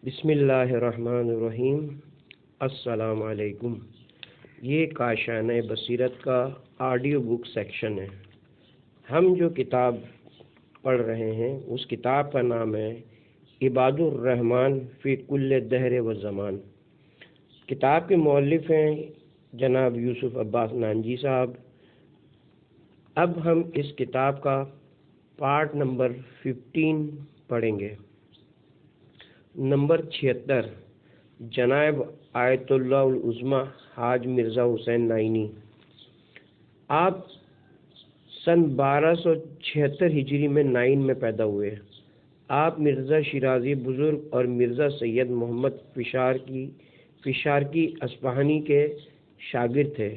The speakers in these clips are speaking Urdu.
بسم اللہ الرحمن الرحیم۔ السلام علیکم۔ یہ کاشانہ بصیرت کا آڈیو بک سیکشن ہے۔ ہم جو کتاب پڑھ رہے ہیں اس کتاب کا نام ہے عباد الرحمن فی کل دہر و زمان۔ کتاب کے مؤلف ہیں جناب یوسف عباس نانجی صاحب۔ اب ہم اس کتاب کا پارٹ نمبر 15 پڑھیں گے۔ نمبر 76، جناب آیت اللہ العظمی حاج مرزا حسین نائینی۔ آپ سن 1276 ہجری میں نائن میں پیدا ہوئے۔ آپ مرزا شیرازی بزرگ اور مرزا سید محمد فشارکی اصفہانی کے شاگرد تھے۔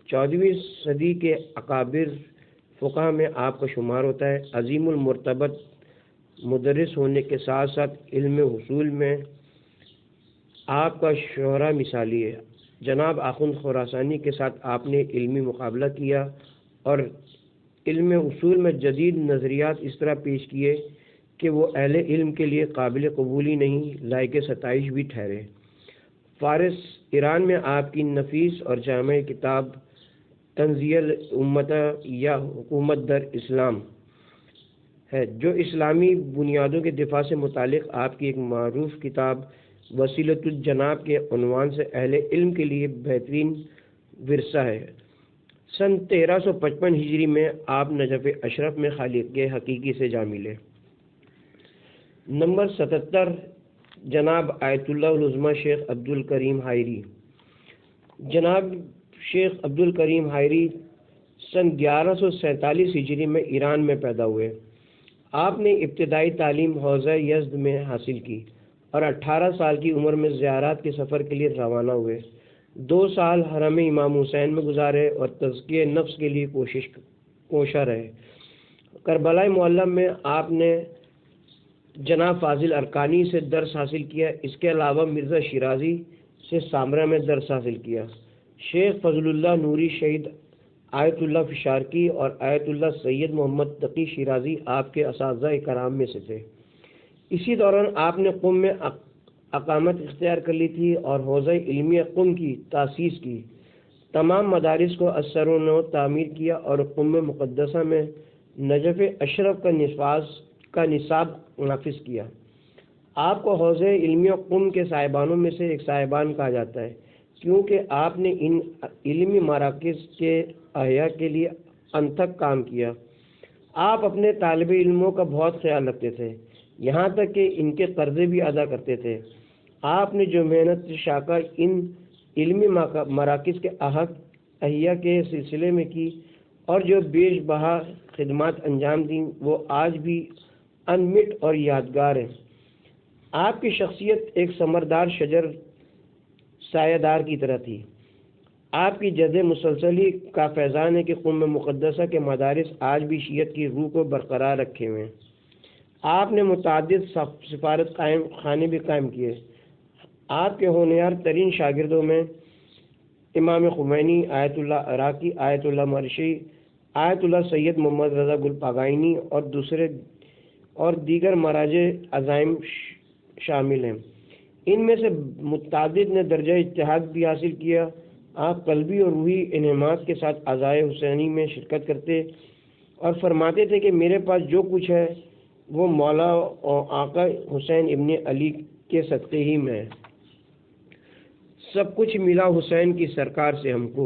14ویں صدی کے اکابر فقہ میں آپ کا شمار ہوتا ہے۔ عظیم المرتبت مدرس ہونے کے ساتھ ساتھ علم حصول میں آپ کا شہرہ مثالی ہے۔ جناب آخوند خراسانی کے ساتھ آپ نے علمی مقابلہ کیا اور علم اصول میں جدید نظریات اس طرح پیش کیے کہ وہ اہل علم کے لیے قابل قبول ہی نہیں لائق ستائش بھی ٹھہرے۔ فارس ایران میں آپ کی نفیس اور جامع کتاب تنزیہ الامت یا حکومت در اسلام ہے، جو اسلامی بنیادوں کے دفاع سے متعلق آپ کی ایک معروف کتاب وسیلۃ الجناب کے عنوان سے اہل علم کے لیے بہترین ورثہ ہے۔ سن 1355 ہجری میں آپ نجف اشرف میں خالق کے حقیقی سے جا ملے۔ نمبر 77، جناب آیت اللہ العظمی شیخ عبد الکریم حائری۔ جناب شیخ عبد الکریم حائری سن 1147 ہجری میں ایران میں پیدا ہوئے۔ آپ نے ابتدائی تعلیم حوزہ یزد میں حاصل کی اور 18 سال کی عمر میں زیارات کے سفر کے لیے روانہ ہوئے۔ 2 سال حرم امام حسین میں گزارے اور تزکیہ نفس کے لیے کوشاں رہے۔ کربلا معلم میں آپ نے جناب فاضل ارکانی سے درس حاصل کیا۔ اس کے علاوہ مرزا شیرازی سے سامرا میں درس حاصل کیا۔ شیخ فضل اللہ نوری شہید آیت اللہ فشارکی اور آیت اللہ سید محمد تقی شیرازی آپ کے اساتذہ کرام میں سے تھے۔ اسی دوران آپ نے قم میں اقامت اختیار کر لی تھی اور حوزہ علمیہ قم کی تاسیس کی۔ تمام مدارس کو اثر و نو تعمیر کیا اور قم مقدسہ میں نجف اشرف کا نصاب نافذ کیا۔ آپ کو حوزہ علمیہ قم کے صاحبانوں میں سے ایک صاحبان کہا جاتا ہے، کیونکہ آپ نے ان علمی مراکز کے احیاء کے لیے انتھک کام کیا۔ آپ اپنے طالب علموں کا بہت خیال رکھتے تھے، یہاں تک کہ ان کے قرضے بھی ادا کرتے تھے۔ آپ نے جو محنت شاقہ ان علمی مراکز کے احیاء کے سلسلے میں کی اور جو بیش بہا خدمات انجام دیں وہ آج بھی انمٹ اور یادگار ہیں۔ آپ کی شخصیت ایک ثمردار شجر سایہ دار کی طرح تھی۔ آپ کی جد مسلسلی کا فیضان ہے کہ قم مقدسہ کے مدارس آج بھی شیعت کی روح کو برقرار رکھے ہوئے ہیں۔ آپ نے متعدد سفارت خانے بھی قائم کیے۔ آپ کے ہونہار ترین شاگردوں میں امام خمینی، آیت اللہ عراقی، آیت اللہ مرشی، آیت اللہ سید محمد رضا گل پاگائنی اور دیگر مراجع عظائم شامل ہیں۔ ان میں سے متعدد نے درجہ اجتہاد بھی حاصل کیا۔ آپ قلبی اور روحی انہماک کے ساتھ عزائے حسینی میں شرکت کرتے اور فرماتے تھے کہ میرے پاس جو کچھ ہے وہ مولا اور آقا حسین ابن علی کے صدقے ہی میں ہے۔ سب کچھ ملا حسین کی سرکار سے ہم کو۔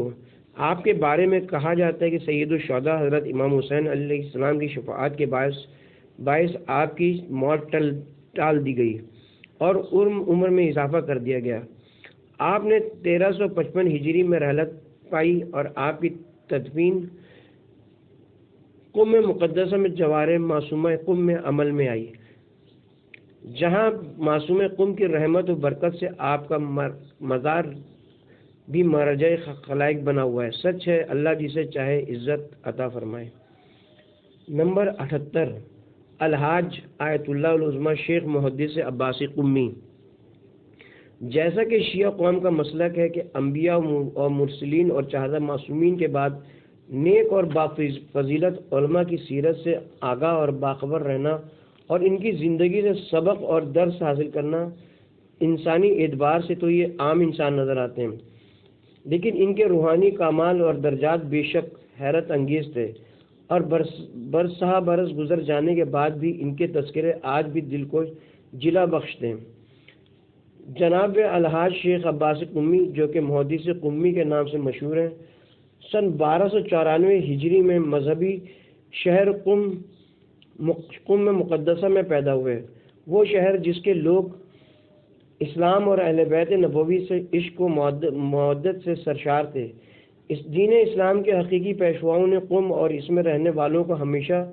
آپ کے بارے میں کہا جاتا ہے کہ سید الشہداء حضرت امام حسین علیہ السلام کی شفاعت کے باعث آپ کی موت ٹال دی گئی اور عمر میں اضافہ کر دیا گیا۔ آپ نے 1355 ہجری میں رحلت پائی اور آپ کی تدفین قم مقدسہ میں جوار معصومہ قم میں عمل میں آئی، جہاں معصوم قم کی رحمت و برکت سے آپ کا مزار بھی مرجع خلائق بنا ہوا ہے۔ سچ ہے اللہ جسے چاہے عزت عطا فرمائے۔ نمبر 78، الحاج آیت اللہ العظمی شیخ محدث عباسی قمی۔ جیسا کہ شیعہ قوم کا مسلک ہے کہ انبیاء اور مرسلین اور چہارہ معصومین کے بعد نیک اور فضیلت علماء کی سیرت سے آگاہ اور باخبر رہنا اور ان کی زندگی سے سبق اور درس حاصل کرنا انسانی اعتبار سے تو یہ عام انسان نظر آتے ہیں، لیکن ان کے روحانی کمال اور درجات بے شک حیرت انگیز تھے، اور برسہ برس گزر جانے کے بعد بھی ان کے تذکرے آج بھی دل کو جلا بخشتے ہیں۔ جناب الحاج شیخ عباس قمی، جو کہ محدث قمی کے نام سے مشہور ہیں، سن 1294 ہجری میں مذہبی شہر قم مقدسہ میں پیدا ہوئے۔ وہ شہر جس کے لوگ اسلام اور اہل بیت نبوی سے عشق و مودت سے سرشار تھے۔ اس دین اسلام کے حقیقی پیشواؤں نے قم اور اس میں رہنے والوں کو ہمیشہ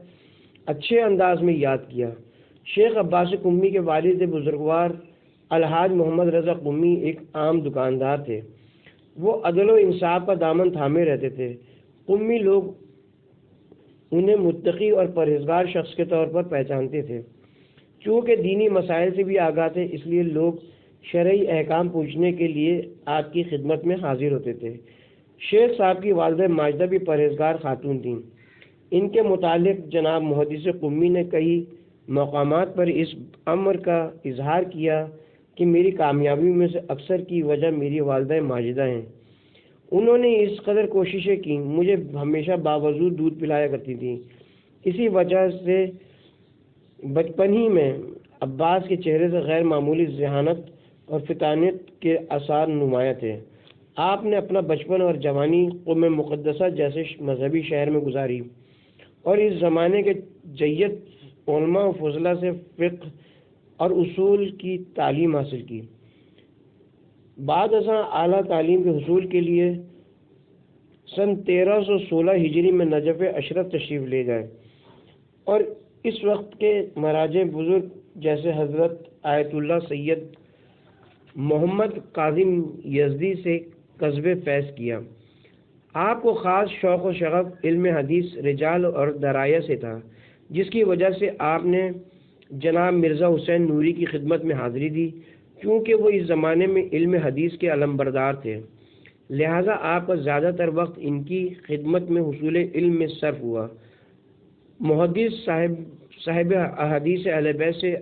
اچھے انداز میں یاد کیا۔ شیخ عباس قمی کے والد بزرگوار الحاج محمد رضا قمی ایک عام دکاندار تھے۔ وہ عدل و انصاف کا دامن تھامے رہتے تھے۔ قمی لوگ انہیں متقی اور پرہیزگار شخص کے طور پر پہچانتے تھے۔ چونکہ دینی مسائل سے بھی آگاہ تھے، اس لیے لوگ شرعی احکام پوچھنے کے لیے آپ کی خدمت میں حاضر ہوتے تھے۔ شیخ صاحب کی والدہ ماجدہ بھی پرہیزگار خاتون تھیں۔ ان کے متعلق جناب محدث قمی نے کئی مقامات پر اس امر کا اظہار کیا کہ میری کامیابی میں سے اکثر کی وجہ میری والدہ ماجدہ ہیں۔ انہوں نے اس قدر کوششیں کی، مجھے ہمیشہ باوضو دودھ پلایا کرتی تھیں۔ اسی وجہ سے بچپن ہی میں عباس کے چہرے سے غیر معمولی ذہانت اور فطانت کے آثار نمایاں تھے۔ آپ نے اپنا بچپن اور جوانی قم مقدسہ جیسے مذہبی شہر میں گزاری اور اس زمانے کے جید علماء و فضلاء سے فقہ اور اصول کی تعلیم حاصل کی۔ بعد ازاں اعلیٰ تعلیم کے حصول کے لیے سن 1316 ہجری میں نجف اشرف تشریف لے گئے اور اس وقت کے مراجع بزرگ جیسے حضرت آیت اللہ سید محمد کاظم یزدی سے قصب فیض کیا۔ آپ کو خاص شوق و شغف علم حدیث، رجال اور درایا سے تھا، جس کی وجہ سے آپ نے جناب مرزا حسین نوری کی خدمت میں حاضری دی۔ چونکہ وہ اس زمانے میں علم حدیث کے علمبردار تھے، لہذا آپ کا زیادہ تر وقت ان کی خدمت میں حصول علم میں صرف ہوا۔ محدث صاحب احادیث اہل بیت سے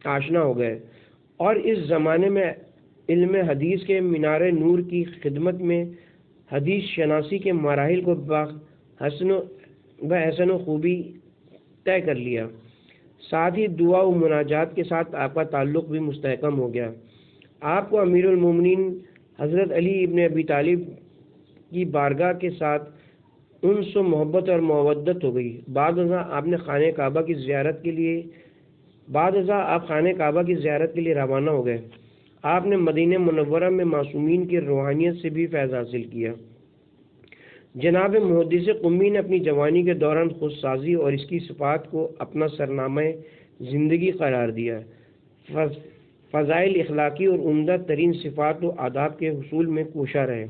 آشنا ہو گئے اور اس زمانے میں علم حدیث کے مینار نور کی خدمت میں حدیث شناسی کے مراحل کو بحسن و خوبی طے کر لیا۔ ساتھ ہی دعا و مناجات کے ساتھ آپ کا تعلق بھی مستحکم ہو گیا۔ آپ کو امیر المومنین حضرت علی ابن ابی طالب کی بارگاہ کے ساتھ انس و محبت اور مودت ہو گئی۔ بعد ازاں آپ خانہ کعبہ کی زیارت کے لیے روانہ ہو گئے۔ آپ نے مدینہ منورہ میں معصومین کی روحانیت سے بھی فیض حاصل کیا۔ جناب محدث قمی نے اپنی جوانی کے دوران خود سازی اور اس کی صفات کو اپنا سرنامہ زندگی قرار دیا۔ فضائل اخلاقی اور عمدہ ترین صفات و آداب کے حصول میں کوشاں رہے،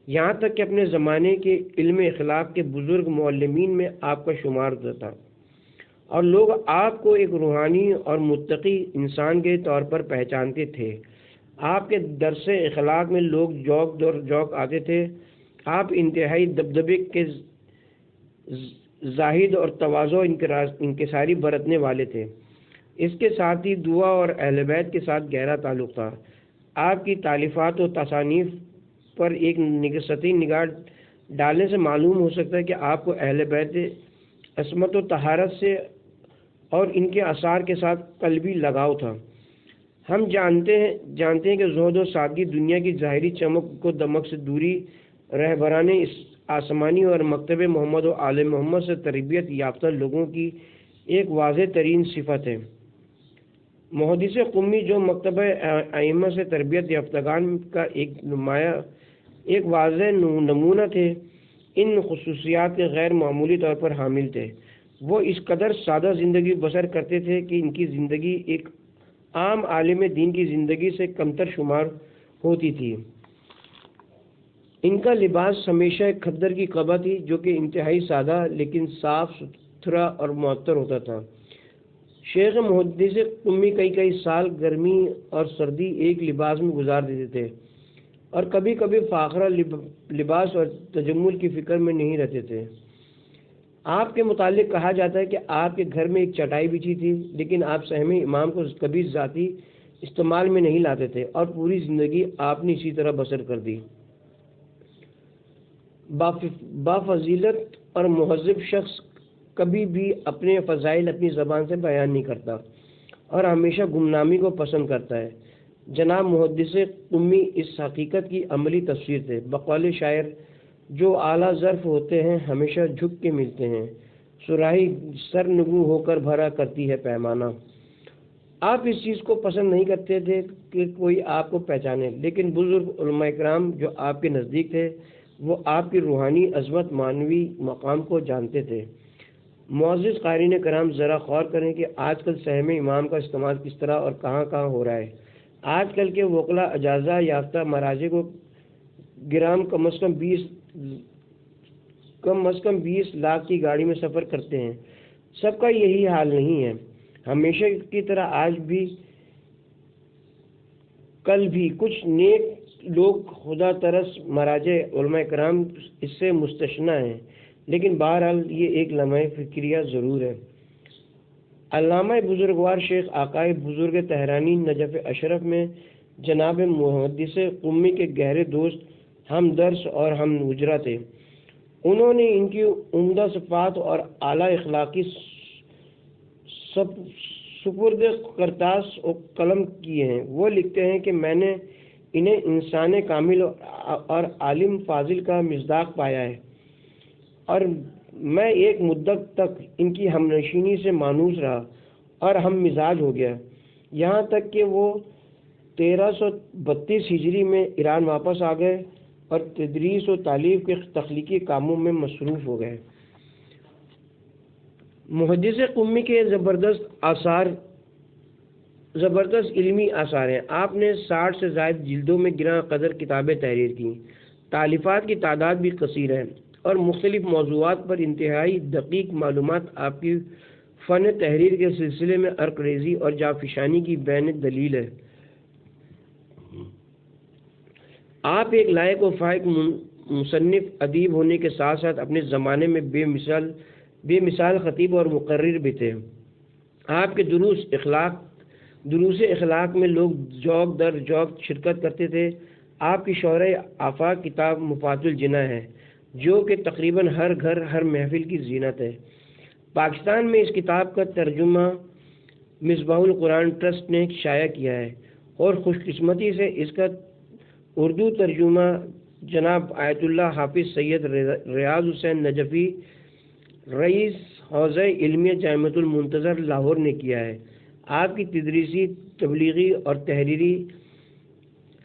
یہاں تک کہ اپنے زمانے کے علم اخلاق کے بزرگ معلمین میں آپ کا شمار تھا، اور لوگ آپ کو ایک روحانی اور متقی انسان کے طور پر پہچانتے تھے۔ آپ کے درس اخلاق میں لوگ جوک در جوک آتے تھے۔ آپ انتہائی دبدبے کے زاہد اور تواضع انکساری برتنے والے تھے۔ اس کے ساتھ ہی دعا اور اہل بیت کے ساتھ گہرا تعلق تھا۔ آپ کی تالیفات و تصانیف پر ایک سطحی نگاہ ڈالنے سے معلوم ہو سکتا ہے کہ آپ کو اہل بیت عصمت و طہارت سے اور ان کے آثار کے ساتھ قلبی لگاؤ تھا۔ ہم جانتے ہیں کہ زہد و سادگی دنیا کی ظاہری چمک و دمک سے دوری، رہبران آسمانی اور مکتب محمد و آل محمد سے تربیت یافتہ لوگوں کی ایک واضح ترین صفت ہے۔ محدث قمی جو مکتب ائمہ سے تربیت یافتگان کا ایک واضح نمونہ تھے، ان خصوصیات کے غیر معمولی طور پر حامل تھے۔ وہ اس قدر سادہ زندگی بسر کرتے تھے کہ ان کی زندگی ایک عام عالم دین کی زندگی سے کمتر شمار ہوتی تھی۔ ان کا لباس ہمیشہ ایک کھدر کی قبا تھی، جو کہ انتہائی سادہ لیکن صاف ستھرا اور معطر ہوتا تھا۔ شیخ محدث قمی کئی سال گرمی اور سردی ایک لباس میں گزار دیتے تھے اور کبھی کبھی فاخرہ لباس اور تجمل کی فکر میں نہیں رہتے تھے۔ آپ کے متعلق کہا جاتا ہے کہ آپ کے گھر میں ایک چٹائی بچھی تھی، لیکن آپ سہم امام کو کبھی ذاتی استعمال میں نہیں لاتے تھے اور پوری زندگی آپ نے اسی طرح بسر کر دی۔ بافضیلت اور مہذب شخص کبھی بھی اپنے فضائل اپنی زبان سے بیان نہیں کرتا اور ہمیشہ گمنامی کو پسند کرتا ہے۔ جناب محدث قمی اس حقیقت کی عملی تفسیر تھے۔ بقول شاعر، جو اعلیٰ ظرف ہوتے ہیں ہمیشہ جھک کے ملتے ہیں، صراحی سرنگو ہو کر بھرا کرتی ہے پیمانہ۔ آپ اس چیز کو پسند نہیں کرتے تھے کہ کوئی آپ کو پہچانے، لیکن بزرگ علماء کرام جو آپ کے نزدیک تھے وہ آپ کی روحانی عظمت، معنوی مقام کو جانتے تھے۔ معزز قارئین کرام، ذرا غور کریں کہ آج کل سہم امام کا استعمال کس طرح اور کہاں کہاں ہو رہا ہے۔ آج کل کے وکلا اجازہ یافتہ مراجع کو گرام کم از کم 20 لاکھ کی گاڑی میں سفر کرتے ہیں۔ سب کا یہی حال نہیں ہے۔ ہمیشہ کی طرح آج بھی کل بھی کچھ نیک لوگ خدا ترس مراجع علماء کرام اس سے مستثنیٰ ہیں، لیکن بہرحال یہ ایک لمحہ فکریہ ضرور ہے۔ علامہ بزرگوار شیخ آقائے بزرگ تہرانی نجف اشرف میں جناب محدث قمی کے گہرے دوست، ہم درس اور ہم اجرا تھے۔ انہوں نے ان کی عمدہ صفات اور اعلیٰ اخلاقی سپرد کرتاس و قلم کیے ہیں۔ وہ لکھتے ہیں کہ میں نے انہیں انسان کامل اور عالم فاضل کا مصداق پایا ہے، اور میں ایک مدت تک ان کی ہم نشینی سے مانوس رہا اور ہم مزاج ہو گیا، یہاں تک کہ وہ 1332 ہجری میں ایران واپس آ گئے اور تدریس و تعلیم کے تخلیقی کاموں میں مصروف ہو گئے۔ محدث قمی کے زبردست علمی آثار ہیں۔ آپ نے 60 سے زائد جلدوں میں گراں قدر کتابیں تحریر کی۔ تالیفات کی تعداد بھی کثیر ہے اور مختلف موضوعات پر انتہائی دقیق معلومات آپ کی فن تحریر کے سلسلے میں عرقریزی اور جافشانی کی بین دلیل ہے۔ آپ ایک لائق و فائق مصنف ادیب ہونے کے ساتھ ساتھ اپنے زمانے میں بے مثال خطیب اور مقرر بھی تھے۔ آپ کے دروس اخلاق میں لوگ ذوق در ذوق شرکت کرتے تھے۔ آپ کی شورۂ آفاق کتاب مفاد الجناح ہے، جو کہ تقریباً ہر گھر ہر محفل کی زینت ہے۔ پاکستان میں اس کتاب کا ترجمہ مصباح القرآن ٹرسٹ نے شائع کیا ہے، اور خوش قسمتی سے اس کا اردو ترجمہ جناب آیت اللہ حافظ سید ریاض حسین نجفی، رئیس حوزہ علمیہ جامعۃ المنتظر لاہور نے کیا ہے۔ آپ کی تدریسی، تبلیغی اور تحریری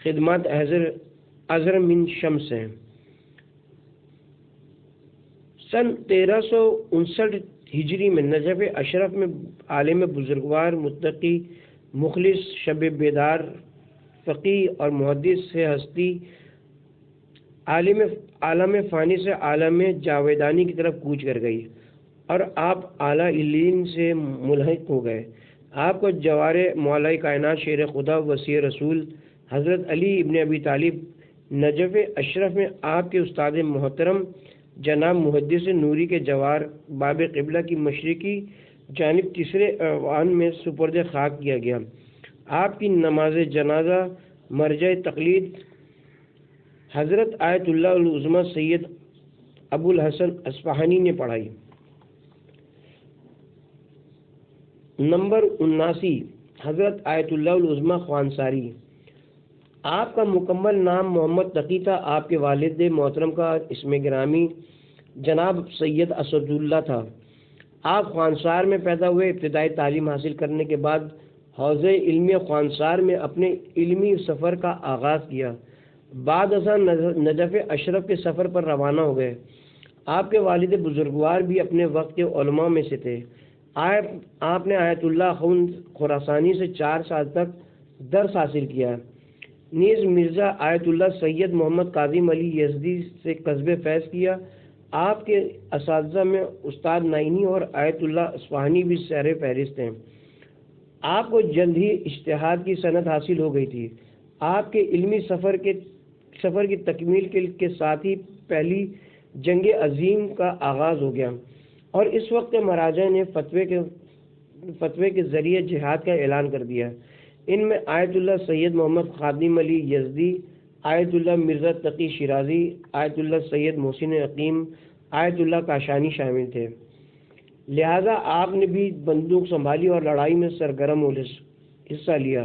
خدمات ازہر من شمس ہیں۔ سن 1359 ہجری میں نجف اشرف میں عالم بزرگوار، متقی، مخلص، شب بیدار، فقیہ اور محدث سے ہستی عالم فانی سے عالم جاویدانی کی طرف کوچ کر گئی اور آپ اعلیٰ علین سے ملحق ہو گئے۔ آپ کو جوار مولا کائنات، شیر خدا، وسیع رسول حضرت علی ابن ابی طالب نجف اشرف میں آپ کے استاد محترم جناب محدث نوری کے جوار باب قبلہ کی مشرقی جانب تیسرے اعوان میں سپرد خاک کیا گیا۔ آپ کی نماز جنازہ مرجع تقلید حضرت آیت اللہ العظمیٰ سید ابو الحسن اصفہانی نے پڑھائی۔ نمبر 79، حضرت آیت اللہ العظمیٰ خوانساری۔ آپ کا مکمل نام محمد تقی تھا۔ آپ کے والد محترم کا اسم گرامی جناب سید اسد اللہ تھا۔ آپ خوانسار میں پیدا ہوئے۔ ابتدائی تعلیم حاصل کرنے کے بعد حوزہ علمیہ خوانسار میں اپنے علمی سفر کا آغاز کیا۔ بعد ازاں نجف اشرف کے سفر پر روانہ ہو گئے۔ آپ کے والد بزرگوار بھی اپنے وقت کے علماء میں سے تھے۔ آپ نے آیت اللہ خراسانی سے 4 سال تک درس حاصل کیا۔ نیز مرزا آیت اللہ سید محمد کاظم علی یزدی سے کسب فیض کیا۔ آپ کے اساتذہ میں استاد نائینی اور آیت اللہ اصفہانی بھی سیر فہرست ہیں۔ آپ کو جلد ہی اجتہاد کی سند حاصل ہو گئی تھی۔ آپ کے علمی سفر کی تکمیل کے ساتھ ہی پہلی جنگ عظیم کا آغاز ہو گیا، اور اس وقت مراجع نے فتوے کے ذریعے جہاد کا اعلان کر دیا۔ ان میں آیت اللہ سید محمد خادم علی یزدی، آیت اللہ مرزا تقی شیرازی، آیت اللہ سید محسن عقیم، آیت اللہ کاشانی شامل تھے۔ لہذا آپ نے بھی بندوق سنبھالی اور لڑائی میں سرگرم حصہ لیا۔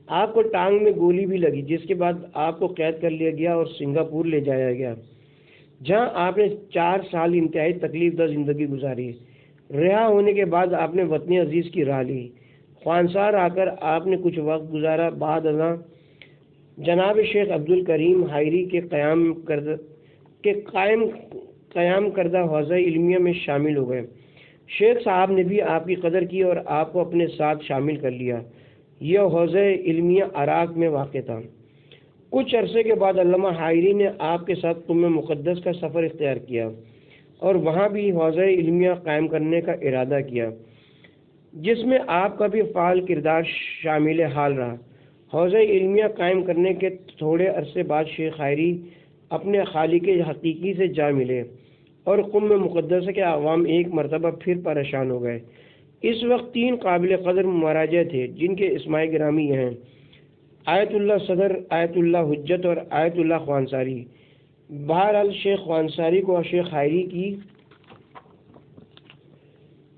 آپ کو ٹانگ میں گولی بھی لگی، جس کے بعد آپ کو قید کر لیا گیا اور سنگاپور لے جایا گیا، جہاں آپ نے 4 سال انتہائی تکلیف دہ زندگی گزاری۔ رہا ہونے کے بعد آپ نے وطن عزیز کی راہ لی۔ خوانسار آ کر آپ نے کچھ وقت گزارا، بعد ازاں جناب شیخ عبدالکریم حائری کے قیام کردہ حوزہ علمیہ میں شامل ہو گئے۔ شیخ صاحب نے بھی آپ کی قدر کی اور آپ کو اپنے ساتھ شامل کر لیا۔ یہ حوزہ علمیہ عراق میں واقع تھا۔ کچھ عرصے کے بعد علامہ حائری نے آپ کے ساتھ قم مقدس کا سفر اختیار کیا اور وہاں بھی حوزہ علمیہ قائم کرنے کا ارادہ کیا، جس میں آپ کا بھی فعال کردار شامل حال رہا۔ حوزہ علمیہ قائم کرنے کے تھوڑے عرصے بعد شیخ حائری اپنے خالق حقیقی سے جا ملے اور قم مقدسہ کے عوام ایک مرتبہ پھر پریشان ہو گئے۔ اس وقت 3 قابل قدر مراجع تھے، جن کے اسماء گرامی یہ ہیں: آیت اللہ صدر، آیت اللہ حجت اور آیت اللہ خوانساری۔ بہرحال شیخ خوانساری کو شیخ حائری کی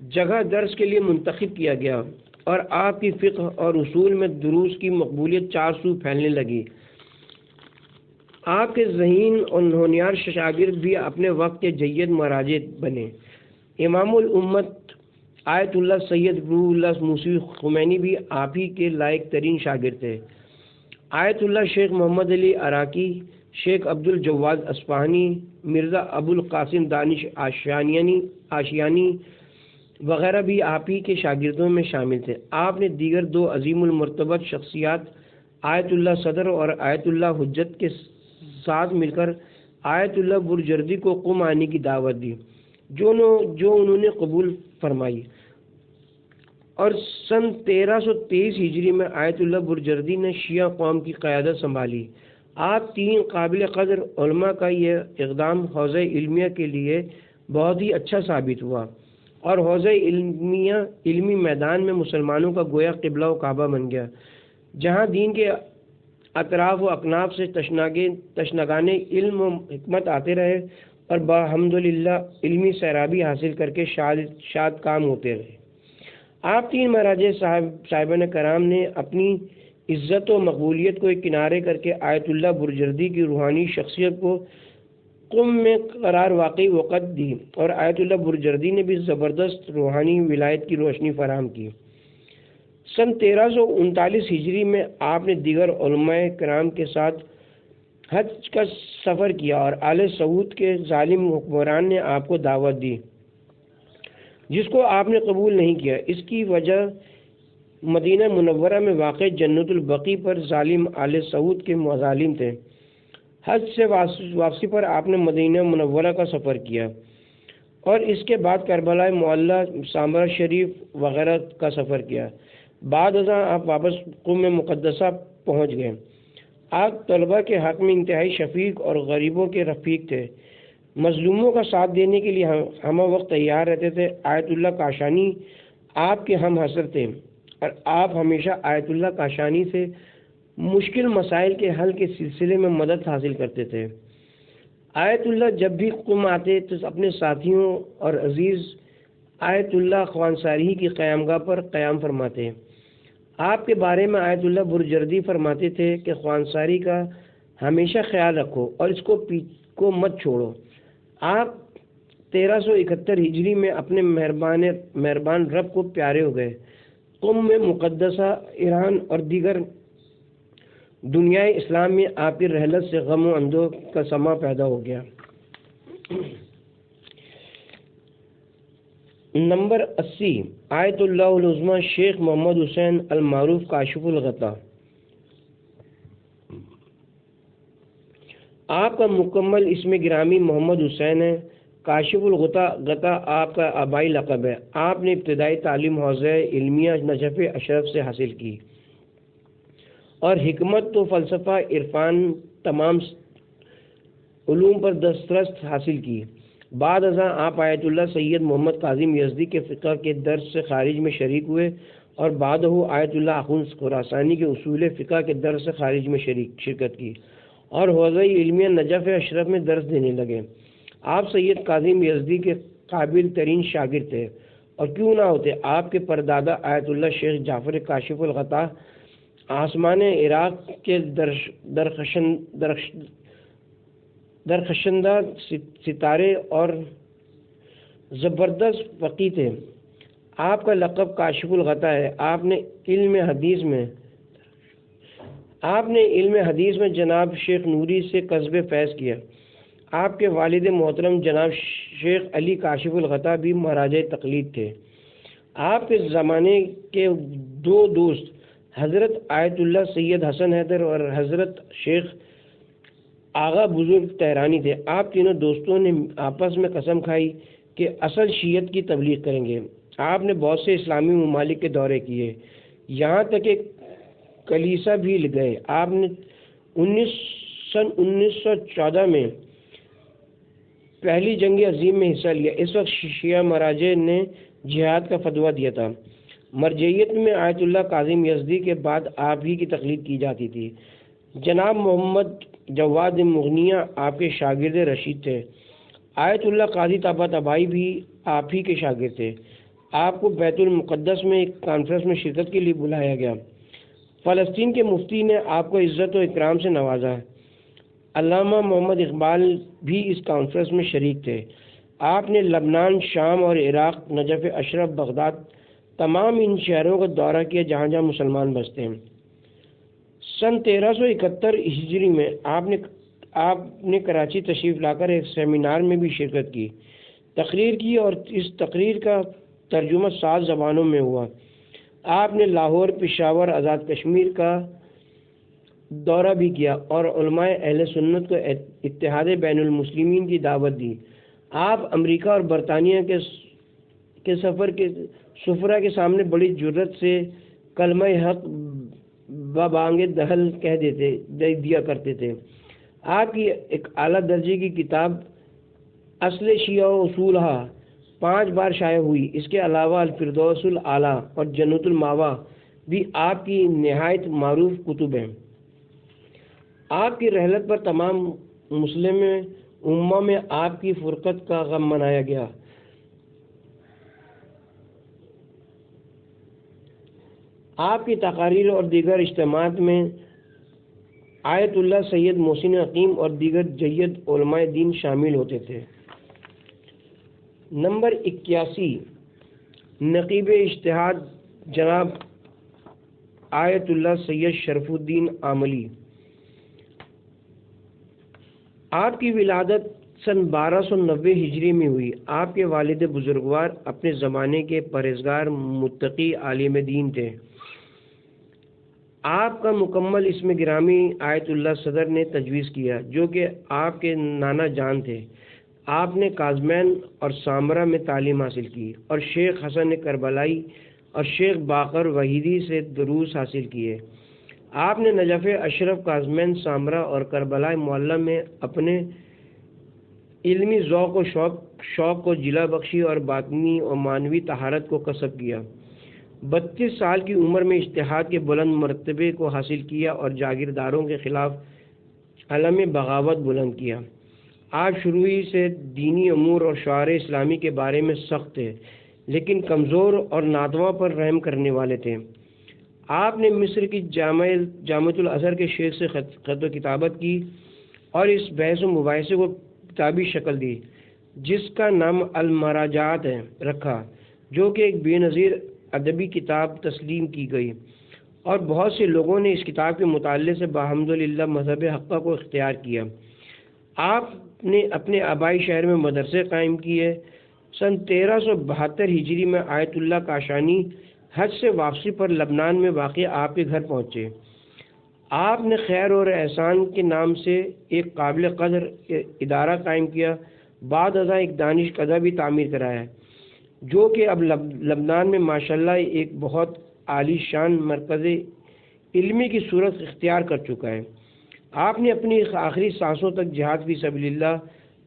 جگہ درس کے لیے منتخب کیا گیا اور آپ کی فقہ اور اصول میں دروس کی مقبولیت 4 سو پھیلنے لگی۔ آپ کے ذہین اور ہونہار شاگرد بھی اپنے وقت کے جید مراجع بنے۔ امام الامت آیت اللہ سید روح اللہ موسوی خمینی بھی آپ ہی کے لائق ترین شاگرد تھے۔ آیت اللہ شیخ محمد علی عراقی، شیخ عبدالجواد اصفہانی، مرزا ابو القاسم دانش آشیانی وغیرہ بھی آپ ہی کے شاگردوں میں شامل تھے۔ آپ نے دیگر 2 عظیم المرتبت شخصیات آیت اللہ صدر اور آیت اللہ حجت کے ساتھ مل کر آیت اللہ برجردی کو قم آنے کی دعوت دی، جو انہوں نے قبول فرمائی، اور سن 1323 ہجری میں آیت اللہ برجردی نے شیعہ قوم کی قیادت سنبھالی۔ آپ 3 قابل قدر علماء کا یہ اقدام حوزہ علمیہ کے لیے بہت ہی اچھا ثابت ہوا اور حوزہ علمی میدان میں مسلمانوں کا گویا قبلہ و کعبہ بن گیا، جہاں دین کے اطراف و اکناف سے تشنگان علم و حکمت آتے رہے اور بحمدللہ علمی سیرابی حاصل کر کے شاد کام ہوتے رہے۔ آپ 3 مراجع صاحبان کرام نے اپنی عزت و مقبولیت کو ایک کنارے کر کے آیت اللہ برجردی کی روحانی شخصیت کو قم میں قرار واقعی وقت دی اور آیت اللہ برجردی نے بھی زبردست روحانی ولایت کی روشنی فراہم کی۔ سن 1339 ہجری میں آپ نے دیگر علماء کرام کے ساتھ حج کا سفر کیا اور آل سعود کے ظالم حکمران نے آپ کو دعوت دی، جس کو آپ نے قبول نہیں کیا۔ اس کی وجہ مدینہ منورہ میں واقع جنت البقیع پر ظالم آل سعود کے مظالم تھے۔ حج سے واپسی پر آپ نے مدینہ منورہ کا سفر کیا اور اس کے بعد کربلا معلیٰ، سامرا شریف وغیرہ کا سفر کیا۔ بعد ازاں آپ واپس قم مقدسہ پہنچ گئے۔ آپ طلبہ کے حق میں انتہائی شفیق اور غریبوں کے رفیق تھے۔ مظلوموں کا ساتھ دینے کے لیے ہمہ وقت تیار رہتے تھے۔ آیت اللہ کاشانی آپ کے ہم حسر تھے اور آپ ہمیشہ آیت اللہ کاشانی سے مشکل مسائل کے حل کے سلسلے میں مدد حاصل کرتے تھے۔ آیت اللہ جب بھی قم آتے تو اپنے ساتھیوں اور عزیز آیت اللہ خوانساری کی قیامگاہ پر قیام فرماتے۔ آپ کے بارے میں آیت اللہ برجردی فرماتے تھے کہ خوانساری کا ہمیشہ خیال رکھو اور اس کو مت چھوڑو۔ آپ 1371 ہجری میں اپنے مہربان رب کو پیارے ہو گئے۔ قم میں مقدسہ، ایران اور دیگر دنیائے اسلام میں آپ کی رحلت سے غم و اندوہ کا سما پیدا ہو گیا۔ نمبر 80 آیت اللہ العظمیٰ شیخ محمد حسین المعروف کاشف الغطا۔ آپ کا مکمل اسم گرامی محمد حسین ہے۔ کاشف الغطا آپ کا آبائی لقب ہے۔ آپ نے ابتدائی تعلیم حوزہ علمیہ نجف اشرف سے حاصل کی اور حکمت و فلسفہ عرفان تمام علوم پر دسترس حاصل کی۔ بعد ازاں آپ آیت اللہ سید محمد کاظم یزدی کے فقہ کے درس سے خارج میں شریک ہوئے اور بعدہ آیت اللہ اخوند خراسانی کے اصول فقہ کے درس خارج میں شرکت کی اور حوزہ علمیہ نجف اشرف میں درس دینے لگے۔ آپ سید کاظم یزدی کے قابل ترین شاگرد تھے، اور کیوں نہ ہوتے، آپ کے پردادا آیت اللہ شیخ جعفر کاشف الغطا آسمان عراق کے درخشندہ ستارے اور زبردست فقیہ تھے۔ آپ کا لقب کاشف الغطا ہے۔ آپ نے علم حدیث میں جناب شیخ نوری سے کسب فیض کیا۔ آپ کے والد محترم جناب شیخ علی کاشف الغطا بھی مراجع تقلید تھے۔ آپ کے زمانے کے دو دوست حضرت آیت اللہ سید حسن حیدر اور حضرت شیخ آغا بزرگ تہرانی تھے۔ آپ تینوں دوستوں نے آپس میں قسم کھائی کہ اصل شیعت کی تبلیغ کریں گے۔ آپ نے بہت سے اسلامی ممالک کے دورے کیے، یہاں تک کہ کلیسا بھی گئے۔ آپ نے 1914 میں پہلی جنگ عظیم میں حصہ لیا۔ اس وقت شیعہ مراجع نے جہاد کا فتویٰ دیا تھا۔ مرجعیت میں آیت اللہ کاظم یزدی کے بعد آپ ہی کی تقلید کی جاتی تھی۔ جناب محمد جواد مغنیہ آپ کے شاگرد رشید تھے۔ آیت اللہ قاضی طباطبائی بھی آپ ہی کے شاگرد تھے۔ آپ کو بیت المقدس میں ایک کانفرنس میں شرکت کے لیے بلایا گیا۔ فلسطین کے مفتی نے آپ کو عزت و اکرام سے نوازا۔ علامہ محمد اقبال بھی اس کانفرنس میں شریک تھے۔ آپ نے لبنان، شام اور عراق، نجف اشرف، بغداد، تمام ان شہروں کا دورہ کیا جہاں جہاں مسلمان بستے ہیں۔ سن 1371 ہجری میں آپ نے کراچی تشریف لا کر ایک سیمینار میں بھی شرکت کی، تقریر کی، اور اس تقریر کا ترجمہ 7 زبانوں میں ہوا۔ آپ نے لاہور، پشاور، آزاد کشمیر کا دورہ بھی کیا اور علماء اہل سنت کو اتحاد بین المسلمین کی دعوت دی۔ آپ امریکہ اور برطانیہ کے سفرا کے سامنے بڑی جرأت سے کلمہ حق ببانگ دہل دیا کرتے تھے۔ آپ کی ایک اعلیٰ درجے کی کتاب اصل شیعہ و اصولہا 5 بار شائع ہوئی۔ اس کے علاوہ الفردوس الاعلیٰ اور جنت الماوا بھی آپ کی نہایت معروف کتب ہیں۔ آپ کی رحلت پر تمام مسلم امہ میں آپ کی فرقت کا غم منایا گیا۔ آپ کی تقاریر اور دیگر اجتماعات میں آیت اللہ سید محسن حکیم اور دیگر جید علماء دین شامل ہوتے تھے۔ نمبر 81، نقیب اجتہاد جناب آیت اللہ سید شرف الدین عاملی۔ آپ کی ولادت سن 1290 ہجری میں ہوئی۔ آپ کے والد بزرگوار اپنے زمانے کے پرہیزگار متقی عالم دین تھے۔ آپ کا مکمل اسم گرامی آیت اللہ صدر نے تجویز کیا، جو کہ آپ کے نانا جان تھے۔ آپ نے کاظمین اور سامرہ میں تعلیم حاصل کی اور شیخ حسن کربلائی اور شیخ باقر وحیدی سے دروس حاصل کیے۔ آپ نے نجف اشرف، کاظمین، سامرہ اور کربلا معلی میں اپنے علمی ذوق و شوق کو جلا بخشی اور باطنی و معنوی طہارت کو کسب کیا۔ 32 سال کی عمر میں اجتہاد کے بلند مرتبے کو حاصل کیا اور جاگیرداروں کے خلاف علم بغاوت بلند کیا۔ آپ شروع ہی سے دینی امور اور شعائر اسلامی کے بارے میں سخت تھے، لیکن کمزور اور ناتواں پر رحم کرنے والے تھے۔ آپ نے مصر کی جامعۃ الازہر کے شیخ سے خط و کتابت کی اور اس بحث و مباحثے کو کتابی شکل دی، جس کا نام المراجعات رکھا، جو کہ ایک بے نظیر ادبی کتاب تسلیم کی گئی، اور بہت سے لوگوں نے اس کتاب کے مطالعے سے بحمدللہ مذہب حقہ کو اختیار کیا۔ آپ نے اپنے آبائی شہر میں مدرسے قائم کیے۔ سن 1372 ہجری میں آیت اللہ کاشانی حج سے واپسی پر لبنان میں واقع آپ کے گھر پہنچے۔ آپ نے خیر اور احسان کے نام سے ایک قابل قدر ادارہ قائم کیا، بعد ازاں ایک دانش کدہ بھی تعمیر کرایا، جو کہ اب لبنان میں ماشاءاللہ ایک بہت عالی شان مرکز علمی کی صورت اختیار کر چکا ہے۔ آپ نے اپنی آخری سانسوں تک جہاد فی سبیل اللہ،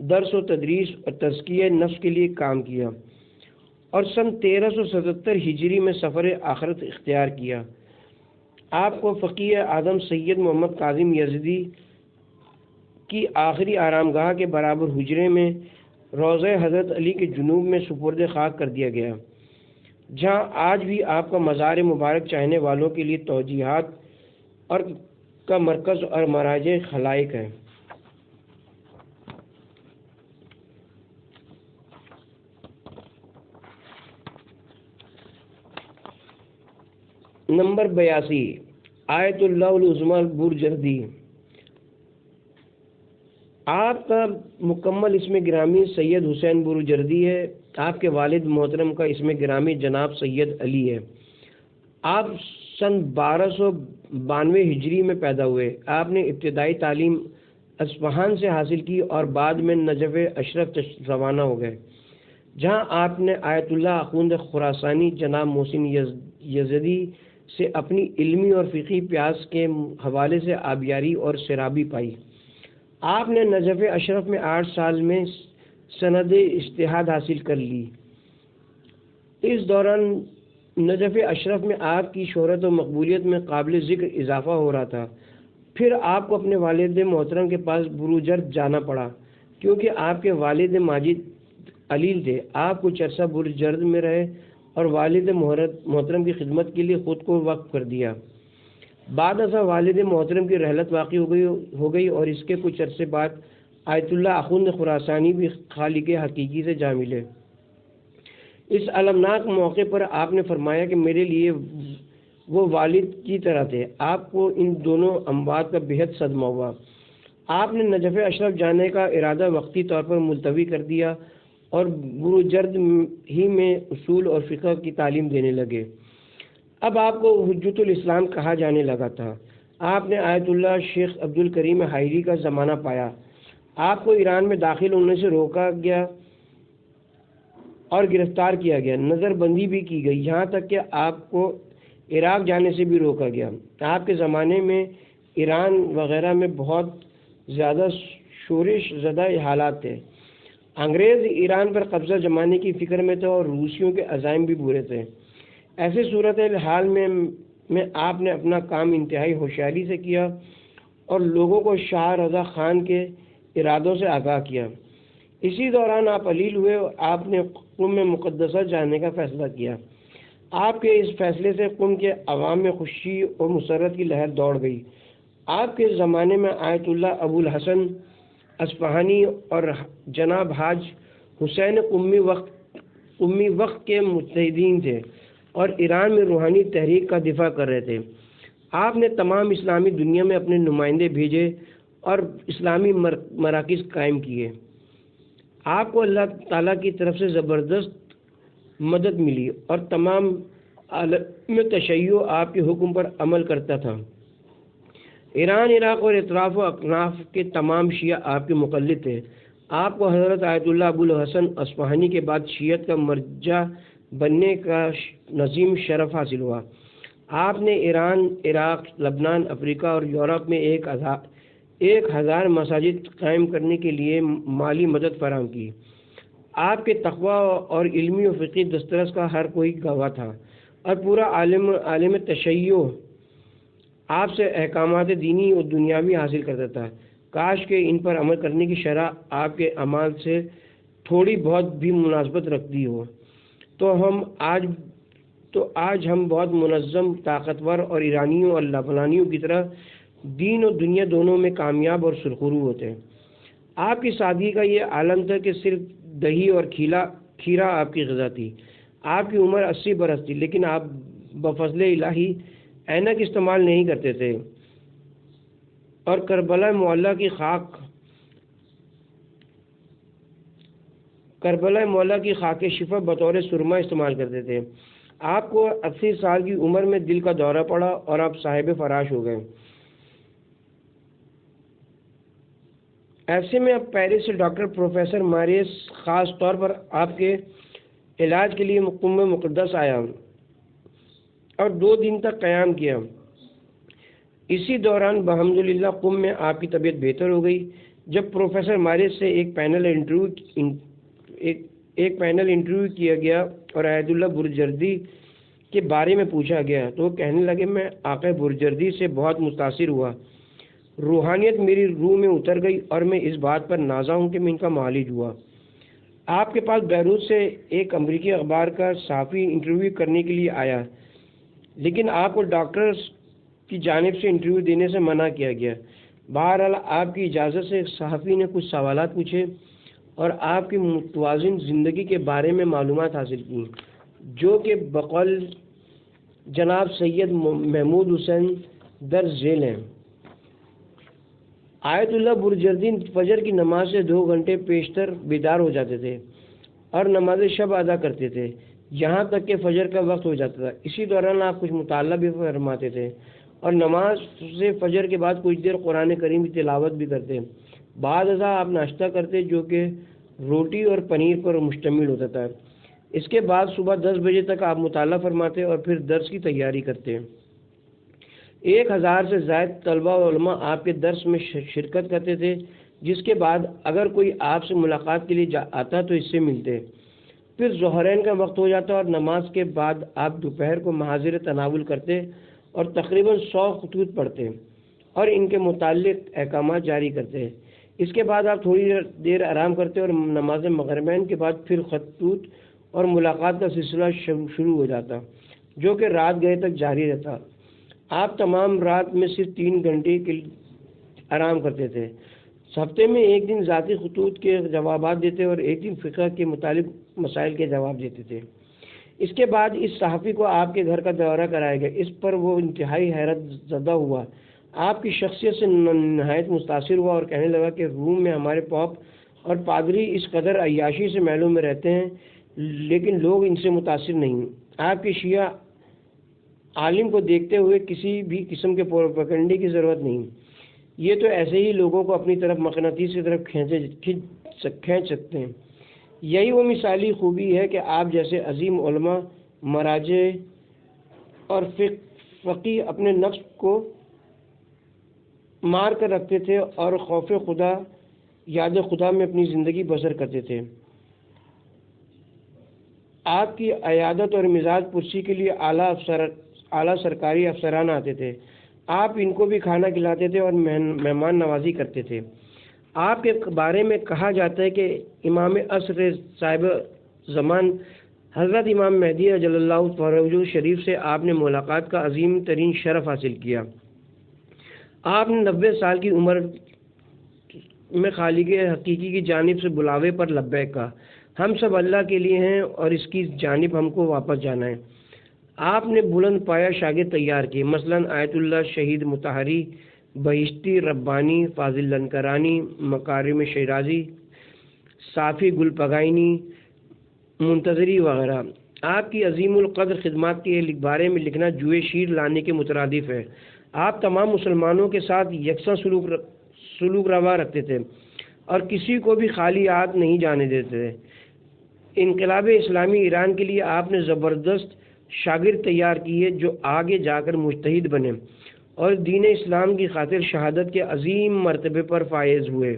درس و تدریس اور تزکیہ نفس کے لیے کام کیا، اور سن 1377 ہجری میں سفر آخرت اختیار کیا۔ آپ کو فقیہ اعظم سید محمد کاظم یزدی کی آخری آرام گاہ کے برابر حجرے میں روضہ حضرت علی کے جنوب میں سپرد خاک کر دیا گیا، جہاں آج بھی آپ کا مزار مبارک چاہنے والوں کے لیے توجیہات اور کا مرکز اور مراجع خلائق ہے۔ نمبر 82 آیت اللہ العظمی بورجردی۔ آپ کا مکمل اسم گرامی سید حسین بورجردی ہے۔ آپ کے والد محترم کا اسم گرامی جناب سید علی ہے۔ آپ سن 1292 ہجری میں پیدا ہوئے۔ آپ نے ابتدائی تعلیم اصفہان سے حاصل کی اور بعد میں نجف اشرف روانہ ہو گئے، جہاں آپ نے آیت اللہ اخوند خراسانی جناب محسن یزدی سے اپنی علمی اور فقہی پیاس کے حوالے سے آبیاری اور سرابی پائی۔ آپ نے نجف اشرف میں 8 سال میں سند اجتہاد حاصل کر لی۔ اس دوران نجف اشرف میں آپ کی شہرت و مقبولیت میں قابل ذکر اضافہ ہو رہا تھا۔ پھر آپ کو اپنے والد محترم کے پاس بروجرد جانا پڑا، کیونکہ آپ کے والد ماجد علیل تھے۔ آپ کچھ عرصہ بروجرد میں رہے اور والد محترم کی خدمت کے لیے خود کو وقف کر دیا۔ بعد ازاں والد محترم کی رحلت واقع ہو گئی اور اس کے کچھ عرصے بعد آیت اللہ اخوند خراسانی بھی خالق حقیقی سے جا ملے۔ اس المناک موقع پر آپ نے فرمایا کہ میرے لیے وہ والد کی طرح تھے۔ آپ کو ان دونوں اموات کا بہت صدمہ ہوا۔ آپ نے نجف اشرف جانے کا ارادہ وقتی طور پر ملتوی کر دیا اور بروجرد ہی میں اصول اور فقہ کی تعلیم دینے لگے۔ اب آپ کو حجت الاسلام کہا جانے لگا تھا۔ آپ نے آیت اللہ شیخ عبد الکریم حائری کا زمانہ پایا۔ آپ کو ایران میں داخل ہونے سے روکا گیا اور گرفتار کیا گیا، نظر بندی بھی کی گئی، یہاں تک کہ آپ کو عراق جانے سے بھی روکا گیا۔ آپ کے زمانے میں ایران وغیرہ میں بہت زیادہ شورش زدہ حالات تھے۔ انگریز ایران پر قبضہ جمانے کی فکر میں تھے اور روسیوں کے عزائم بھی برے تھے۔ ایسے صورتحال میں آپ نے اپنا کام انتہائی ہوشیاری سے کیا اور لوگوں کو شاہ رضا خان کے ارادوں سے آگاہ کیا۔ اسی دوران آپ علیل ہوئے اور آپ نے قم مقدسہ جانے کا فیصلہ کیا۔ آپ کے اس فیصلے سے قم کے عوام میں خوشی اور مسرت کی لہر دوڑ گئی۔ آپ کے زمانے میں آیت اللہ ابو الحسن اصفہانی اور جناب حاج حسین قمی وقت کے مجتہدین تھے اور ایران میں روحانی تحریک کا دفاع کر رہے تھے۔ آپ نے تمام اسلامی دنیا میں اپنے نمائندے بھیجے اور اسلامی مراکز قائم کیے۔ آپ کو اللہ تعالیٰ کی طرف سے زبردست مدد ملی اور تمام عالم تشیع آپ کے حکم پر عمل کرتا تھا۔ ایران، عراق اور اطراف و اکناف کے تمام شیعہ آپ کے مقلد تھے۔ آپ کو حضرت آیت اللہ ابو الحسن اصفہانی کے بعد شیعت کا مرجع بننے کا نظیم شرف حاصل ہوا۔ آپ نے ایران، عراق، لبنان، افریقہ اور یورپ میں 1000 مساجد قائم کرنے کے لیے مالی مدد فراہم کی۔ آپ کے تقوی اور علمی و فقہی دسترس کا ہر کوئی گواہ تھا اور پورا عالم تشیع آپ سے احکامات دینی و دنیاوی حاصل کرتا تھا۔ کاش کہ ان پر عمل کرنے کی شرح آپ کے اعمال سے تھوڑی بہت بھی مناسبت رکھتی ہو تو آج ہم بہت منظم، طاقتور اور ایرانیوں اور لبنانیوں کی طرح دین و دنیا دونوں میں کامیاب اور سرخرو ہوتے ہیں۔ آپ کی سادگی کا یہ عالم تھا کہ صرف دہی اور کھیرا آپ کی غذا تھی۔ آپ کی عمر 80 برس تھی، لیکن آپ بفضل الہی اینک استعمال نہیں کرتے تھے اور کربلا معلیٰ کی خاک شفا بطور سرما استعمال کرتے تھے۔ آپ کو 80 سال کی عمر میں دل کا دورہ پڑا اور آپ صاحب فراش ہو گئے۔ ایسے میں اب پیرس سے ڈاکٹر پروفیسر ماریس خاص طور پر آپ کے علاج کے لیے قم مقدس آیا اور 2 دن تک قیام کیا۔ اسی دوران بحمدللہ قم میں آپ کی طبیعت بہتر ہو گئی۔ جب پروفیسر ماریس سے ایک ایک پینل انٹرویو کیا گیا اور آیت اللہ برجردی کے بارے میں پوچھا گیا تو وہ کہنے لگے میں آقا برجردی سے بہت متاثر ہوا، روحانیت میری روح میں اتر گئی اور میں اس بات پر نازا ہوں کہ میں ان کا معالج ہوا۔ آپ کے پاس بیروت سے ایک امریکی اخبار کا صحافی انٹرویو کرنے کے لیے آیا، لیکن آپ کو ڈاکٹر کی جانب سے انٹرویو دینے سے منع کیا گیا۔ بہرحال آپ کی اجازت سے صحافی نے کچھ سوالات پوچھے اور آپ کی متوازن زندگی کے بارے میں معلومات حاصل کی، جو کہ بقول جناب سید محمود حسین درج ذیل ہیں۔ آیت اللہ برجردی فجر کی نماز سے 2 گھنٹے پیشتر بیدار ہو جاتے تھے اور نماز شب ادا کرتے تھے یہاں تک کہ فجر کا وقت ہو جاتا تھا۔ اسی دوران آپ کچھ مطالعہ بھی فرماتے تھے اور نماز سے فجر کے بعد کچھ دیر قرآن کریم کی تلاوت بھی کرتے۔ بعد ازاں آپ ناشتہ کرتے جو کہ روٹی اور پنیر پر مشتمل ہوتا تھا۔ اس کے بعد صبح 10 بجے تک آپ مطالعہ فرماتے اور پھر درس کی تیاری کرتے۔ 1000 سے زائد طلبہ و علماء آپ کے درس میں شرکت کرتے تھے، جس کے بعد اگر کوئی آپ سے ملاقات کے لیے آتا تو اس سے ملتے۔ پھر ظہرین کا وقت ہو جاتا اور نماز کے بعد آپ دوپہر کو محاضر تناول کرتے اور تقریباً 100 خطوط پڑھتے اور ان کے متعلق احکامات جاری کرتے۔ اس کے بعد آپ تھوڑی دیر آرام کرتے اور نماز مغربین کے بعد پھر خطوط اور ملاقات کا سلسلہ شروع ہو جاتا، جو کہ رات گئے تک جاری رہتا۔ آپ تمام رات میں صرف 3 گھنٹے کے آرام کرتے تھے۔ ہفتے میں ایک دن ذاتی خطوط کے جوابات دیتے اور ایک دن فقہ کے متعلق مسائل کے جواب دیتے تھے۔ اس کے بعد اس صحافی کو آپ کے گھر کا دورہ کرایا گیا۔ اس پر وہ انتہائی حیرت زدہ ہوا، آپ کی شخصیت سے نہایت متاثر ہوا اور کہنے لگا کہ روم میں ہمارے پوپ اور پادری اس قدر عیاشی سے محلوں میں رہتے ہیں لیکن لوگ ان سے متاثر نہیں۔ آپ کے شیعہ عالم کو دیکھتے ہوئے کسی بھی قسم کے پروپیگنڈے کی ضرورت نہیں، یہ تو ایسے ہی لوگوں کو اپنی طرف مقناطیس کی طرف کھینچ سکتے ہیں۔ یہی وہ مثالی خوبی ہے کہ آپ جیسے عظیم علماء، مراجع اور فقیہ اپنے نفس کو مار کر رکھتے تھے اور خوف خدا، یاد خدا میں اپنی زندگی بسر کرتے تھے۔ آپ کی عیادت اور مزاج پرسی کے لیے اعلیٰ سرکاری افسران آتے تھے، آپ ان کو بھی کھانا کھلاتے تھے اور مہمان نوازی کرتے تھے۔ آپ کے بارے میں کہا جاتا ہے کہ امام عصر صاحب زمان حضرت امام مہدی رضی اللہ فرجہ شریف سے آپ نے ملاقات کا عظیم ترین شرف حاصل کیا۔ آپ نے 90 سال کی عمر میں خالق حقیقی کی جانب سے بلاوے پر لبیک کہا، ہم سب اللہ کے لیے ہیں اور اس کی جانب ہم کو واپس جانا ہے۔ آپ نے بلند پایا شاگرد تیار کیے، مثلا آیت اللہ شہید مطہری، بہشتی ربانی، فاضل لنکرانی، مکارم شیرازی، صافی گل پگائنی، منتظری وغیرہ۔ آپ کی عظیم القدر خدمات کے بارے میں لکھنا جوئے شیر لانے کے مترادف ہے۔ آپ تمام مسلمانوں کے ساتھ یکساں سلوک روا رکھتے تھے اور کسی کو بھی خالی ہاتھ نہیں جانے دیتے تھے۔ انقلاب اسلامی ایران کے لیے آپ نے زبردست شاگرد تیار کیے جو آگے جا کر مجتہد بنے اور دین اسلام کی خاطر شہادت کے عظیم مرتبے پر فائز ہوئے۔